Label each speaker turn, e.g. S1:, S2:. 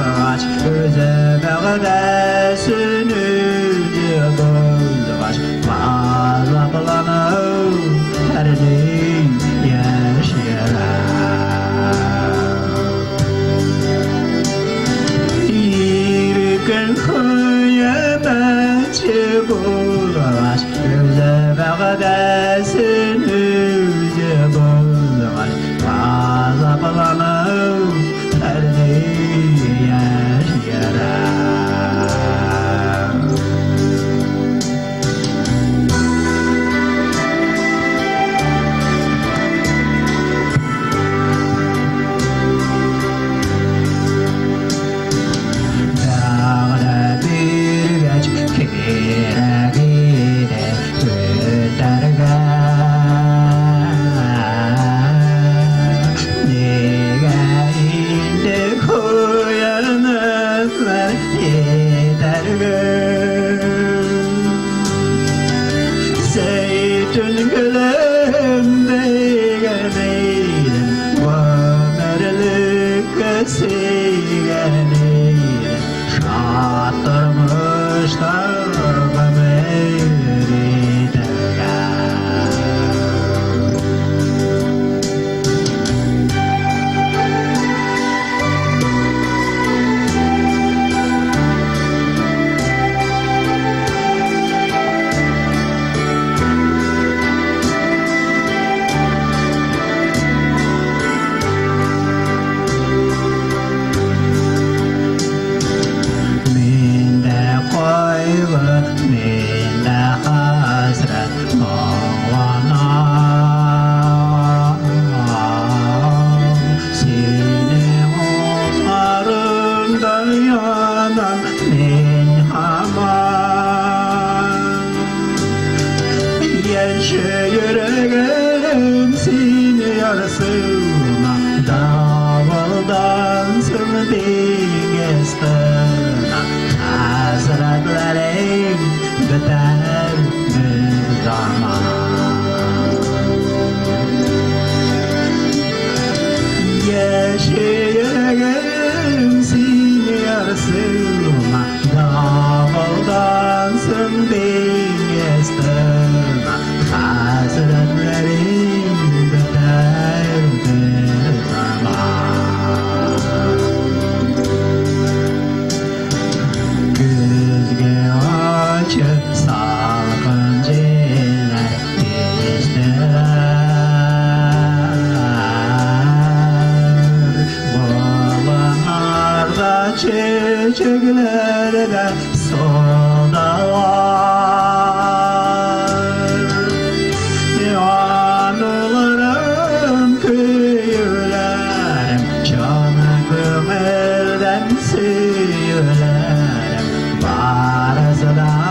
S1: bulgaç, özüme sünüdü bulgaç, mağla bulanı herdi yaşayar. İrgin kıyameti bulgaç, özüme sünüdü bulgaç, mağla bulanı herdi yaşayar. Dağda bir geç kire gide öterge, nege indi koyanızlar yeterge. Zeytun gülümde gelmeydim, ömürlük sigeneydim, şattırmışlar ömrü terge. Mende koygu, mende hasret oğlanam. Senin onlarında yanan men haman. Yaşa yüreğim seni yarasına, davuldansın dengestina. Hasretlerim biter bir zaman. Yaşayırım seni yarasına, davuldansın dengestina. Hasretlerim biter bir zaman. Güzge açıp salgın celler geçtiler. Boğlanlarda çiçeklerde solda var. Yanılarım kıyılarım, canı gönülden süyülerim, barızlar